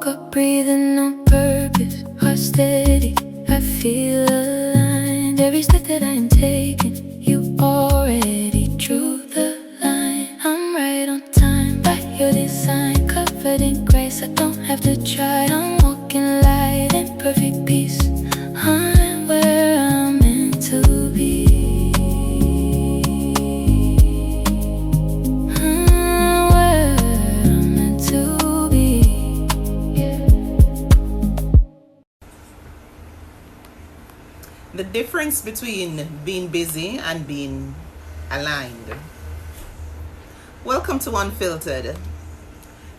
up breathing on purpose, heart steady, I feel aligned. Every step that I'm taking, you already drew the line. I'm right on time by your design, covered in grace, I don't have to try. I'm walking light in perfect peace, I'm where I'm meant to be. The difference between being busy and being aligned. Welcome to Unfiltered.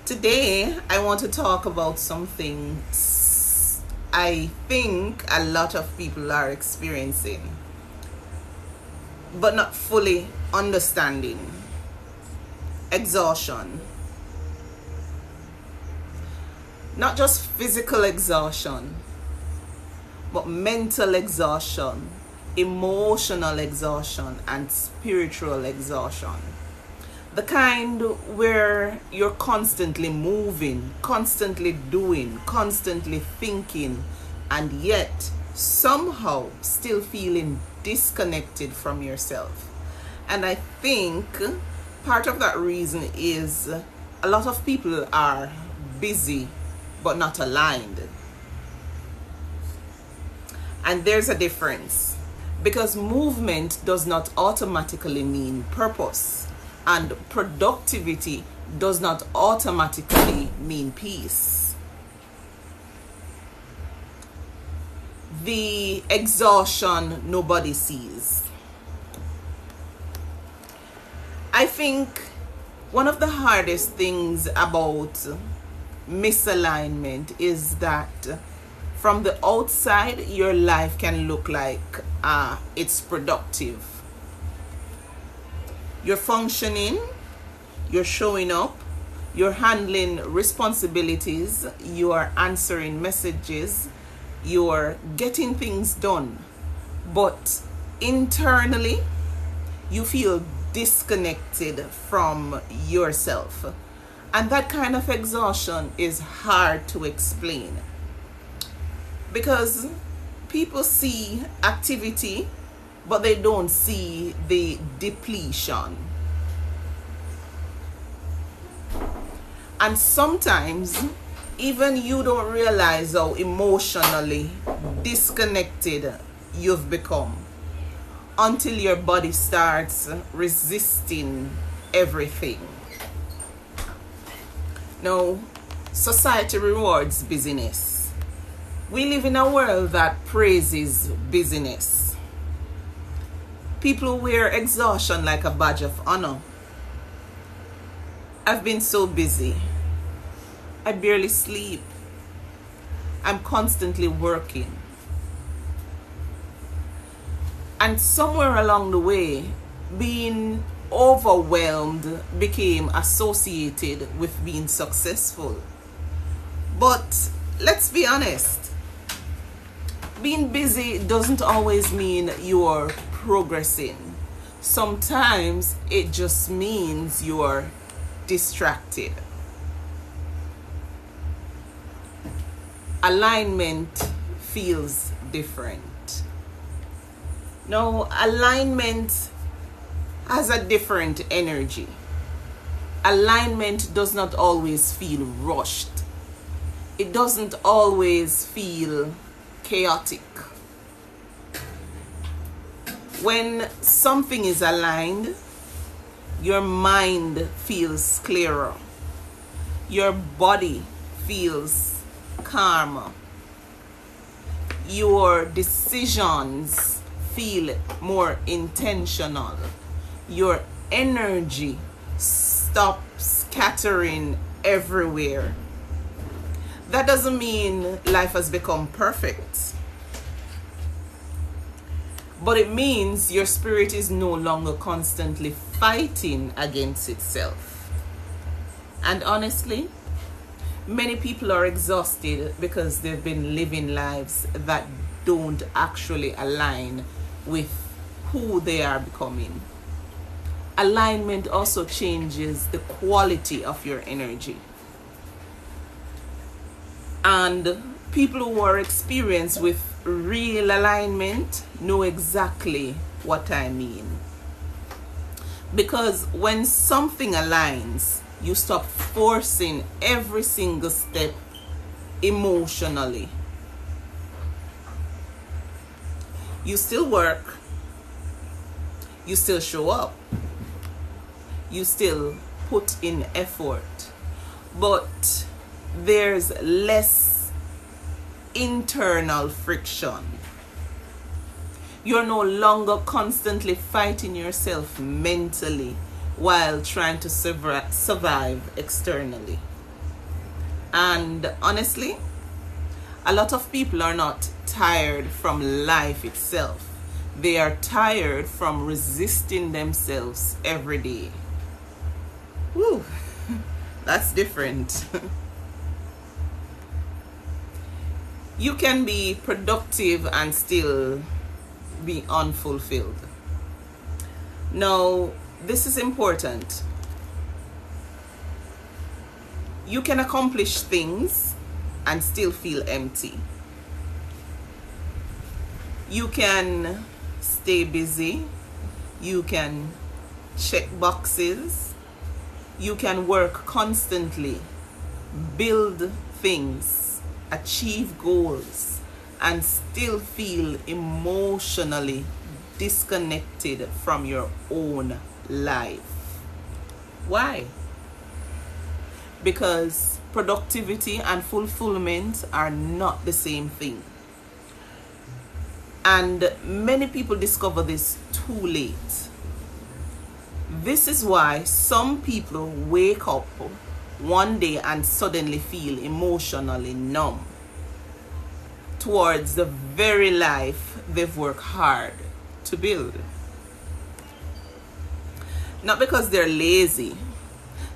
Today, I want to talk about something I think a lot of people are experiencing, but not fully understanding. Exhaustion. Not just physical exhaustion, but mental exhaustion, emotional exhaustion, and spiritual exhaustion. The kind where you're constantly moving, constantly doing, constantly thinking, and yet somehow still feeling disconnected from yourself. And I think part of that reason is a lot of people are busy but not aligned. And there's a difference, because movement does not automatically mean purpose, and productivity does not automatically mean peace. The exhaustion nobody sees. I think one of the hardest things about misalignment is that from the outside, your life can look like it's productive. You're functioning, you're showing up, you're handling responsibilities, you are answering messages, you're getting things done. But internally, you feel disconnected from yourself. And that kind of exhaustion is hard to explain, because people see activity, but they don't see the depletion. And sometimes even you don't realize how emotionally disconnected you've become until your body starts resisting everything. Now, society rewards busyness. We live in a world that praises busyness. People wear exhaustion like a badge of honor. I've been so busy. I barely sleep. I'm constantly working. And somewhere along the way, being overwhelmed became associated with being successful. But let's be honest. Being busy doesn't always mean you're progressing. Sometimes it just means you're distracted. Alignment feels different. No, alignment has a different energy. Alignment does not always feel rushed. It doesn't always feel chaotic. When something is aligned, your mind feels clearer. Your body feels calmer. Your decisions feel more intentional. Your energy stops scattering everywhere. That doesn't mean life has become perfect, but it means your spirit is no longer constantly fighting against itself. And honestly, many people are exhausted because they've been living lives that don't actually align with who they are becoming. Alignment also changes the quality of your energy. And people who are experienced with real alignment know exactly what I mean. Because when something aligns, you stop forcing every single step emotionally. You still work, you still show up, you still put in effort, but there's less internal friction. You're no longer constantly fighting yourself mentally while trying to survive externally. And honestly, a lot of people are not tired from life itself. They are tired from resisting themselves every day. Woo, that's different. You can be productive and still be unfulfilled. Now, this is important. You can accomplish things and still feel empty. You can stay busy. You can check boxes. You can work constantly, build things, achieve goals, and still feel emotionally disconnected from your own life. Why? Because productivity and fulfillment are not the same thing. And many people discover this too late. This is why some people wake up one day and suddenly feel emotionally numb towards the very life they've worked hard to build. Not because they're lazy,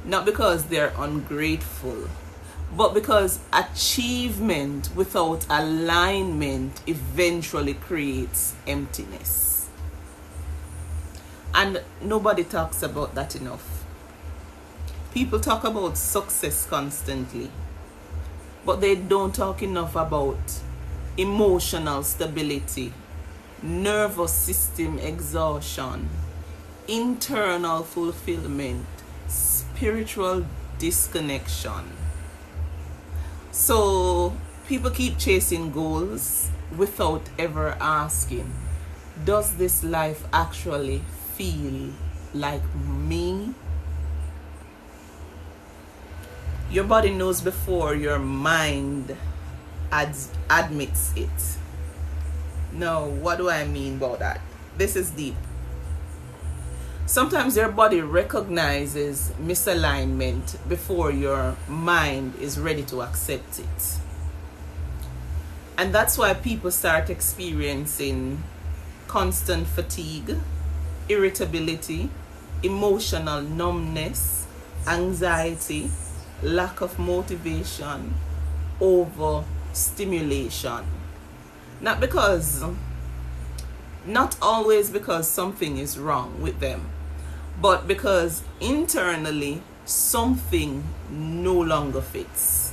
not because they're ungrateful, but because achievement without alignment eventually creates emptiness. And nobody talks about that enough. People talk about success constantly, but they don't talk enough about emotional stability, nervous system exhaustion, internal fulfillment, spiritual disconnection. So people keep chasing goals without ever asking, does this life actually feel like me? Your body knows before your mind admits it. Now, what do I mean by that? This is deep. Sometimes your body recognizes misalignment before your mind is ready to accept it. And that's why people start experiencing constant fatigue, irritability, emotional numbness, anxiety, lack of motivation, overstimulation. Not always because something is wrong with them, but because internally something no longer fits.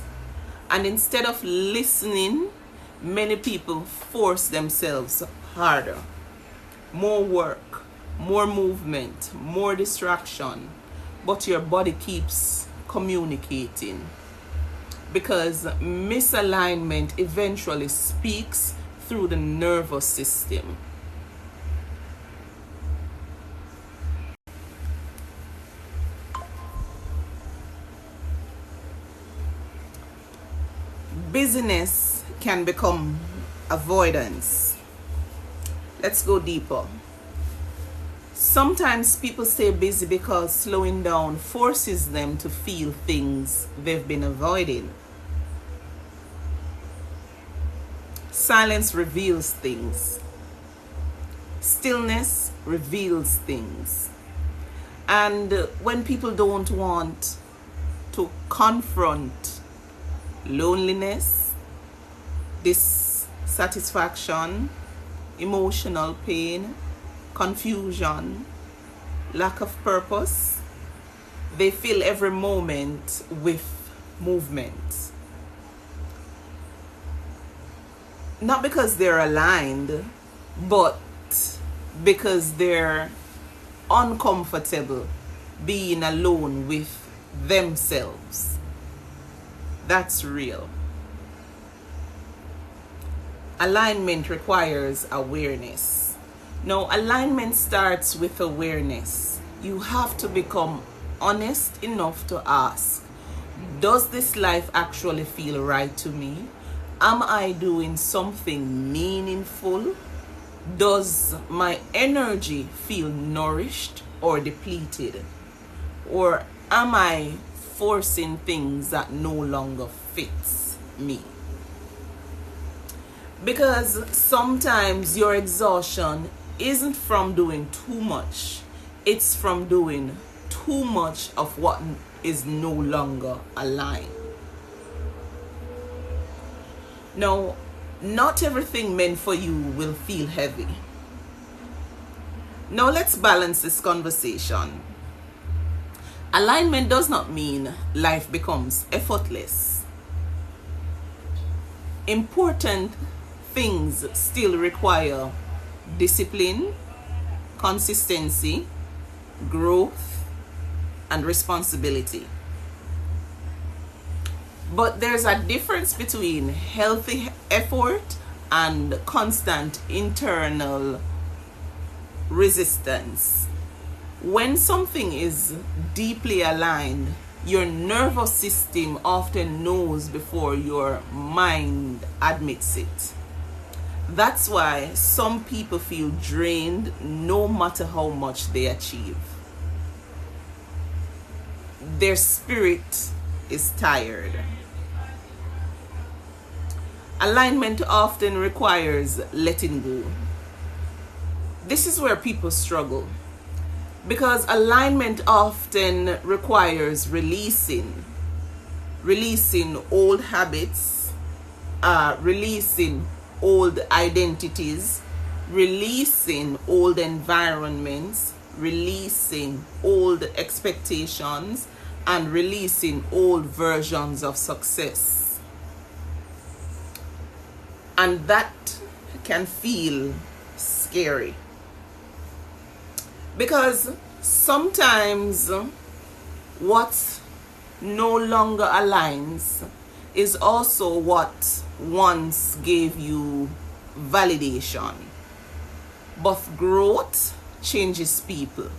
And instead of listening, many people force themselves harder. More work, more movement, more distraction, but your body keeps communicating. Because misalignment eventually speaks through the nervous system. Busyness can become avoidance. Let's go deeper. Sometimes people stay busy because slowing down forces them to feel things they've been avoiding. Silence reveals things. Stillness reveals things. And when people don't want to confront loneliness, dissatisfaction, emotional pain, confusion, lack of purpose, they fill every moment with movement. not because they're aligned, but because they're uncomfortable being alone with themselves. That's real. Alignment requires awareness. Now, alignment starts with awareness. You have to become honest enough to ask, does this life actually feel right to me? Am I doing something meaningful? Does my energy feel nourished or depleted? Or am I forcing things that no longer fits me? Because sometimes your exhaustion isn't from doing too much. It's from doing too much of what is no longer aligned. Now, not everything meant for you will feel heavy. Now, let's balance this conversation. Alignment does not mean life becomes effortless. Important things still require discipline, consistency, growth, and responsibility. But there's a difference between healthy effort and constant internal resistance. When something is deeply aligned, your nervous system often knows before your mind admits it. That's why some people feel drained no matter how much they achieve. Their spirit is tired. Alignment often requires letting go. This is where people struggle, because alignment often requires releasing old habits, releasing old identities, releasing old environments, releasing old expectations, and releasing old versions of success. And that can feel scary, because sometimes what no longer aligns is also what once gave you validation. But growth changes people,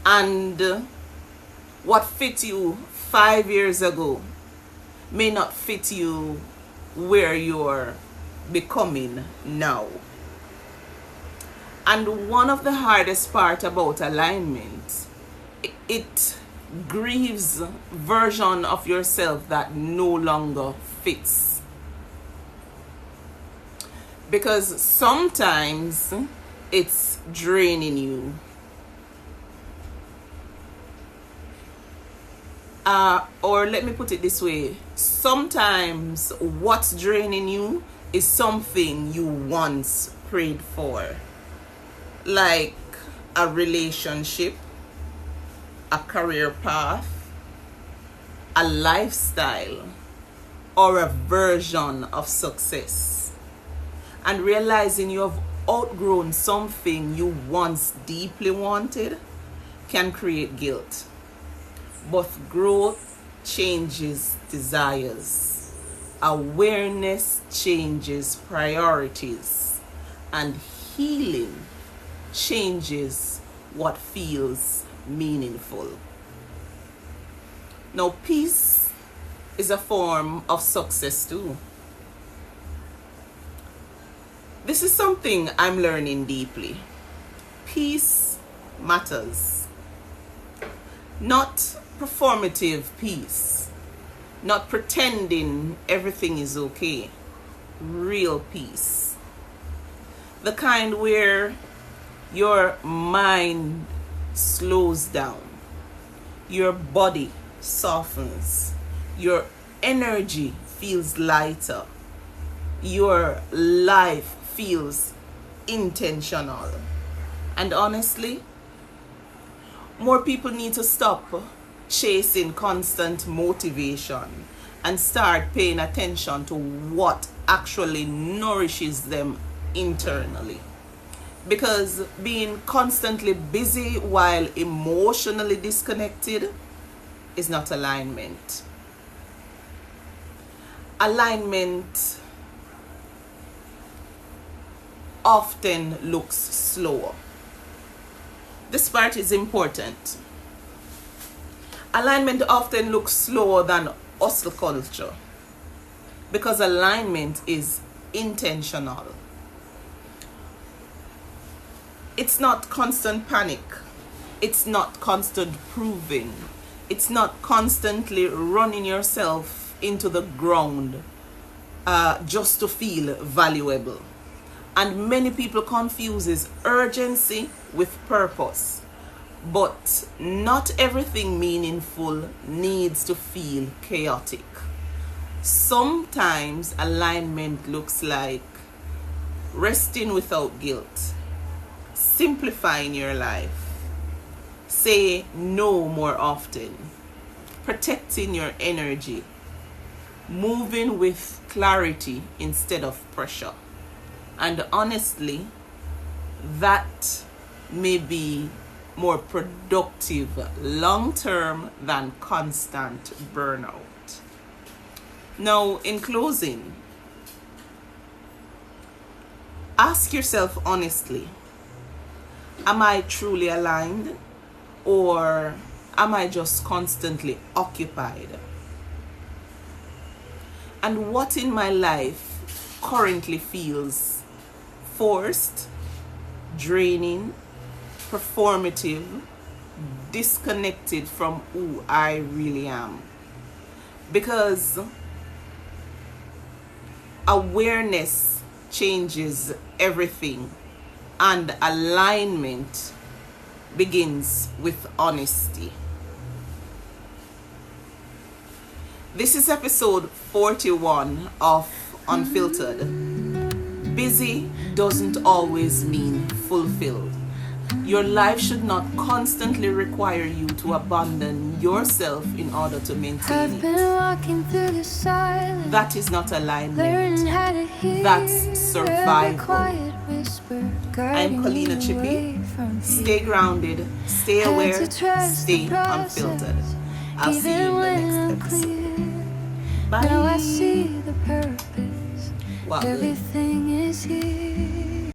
and what fit you 5 years ago may not fit you where you're becoming now. And one of the hardest part about alignment, it grieves version of yourself that no longer fits. Because sometimes it's draining you. Or let me put it this way. Sometimes what's draining you is something you once prayed for. Like a relationship, a career path, a lifestyle, or a version of success. And realizing you have outgrown something you once deeply wanted can create guilt. But growth changes desires. Awareness changes priorities. And healing changes what feels meaningful. Now, peace is a form of success too. This is something I'm learning deeply. Peace matters. Not performative peace. Not pretending everything is okay. Real peace. The kind where your mind slows down, your body softens, your energy feels lighter, your life feels intentional. And honestly, more people need to stop chasing constant motivation and start paying attention to what actually nourishes them internally. Because being constantly busy while emotionally disconnected is not alignment. Alignment often looks slower. This part is important. Alignment often looks slower than hustle culture because alignment is intentional. It's not constant panic. It's not constant proving. It's not constantly running yourself into the ground just to feel valuable. And many people confuses urgency with purpose. But not everything meaningful needs to feel chaotic. Sometimes alignment looks like resting without guilt, simplifying your life, say no more often, protecting your energy, moving with clarity instead of pressure. And honestly, that may be more productive long term than constant burnout. Now, in closing, ask yourself honestly, am I truly aligned, or am I just constantly occupied? And what in my life currently feels forced, draining, performative, disconnected from who I really am? Because awareness changes everything, and alignment begins with honesty. This is episode 41 of Unfiltered. Busy doesn't always mean fulfilled. Your life should not constantly require you to abandon yourself in order to maintain I've it. been walking through the silence, That is not alignment. learning how to hear That's survival. every quiet whisper, I'm guiding Colina me Chippy. away from Stay fear. grounded, stay Had aware, to trust stay the process, unfiltered. I'll see you even in when the I'm next episode. clear. Bye. Now I see the purpose. Wow, good. Everything is here.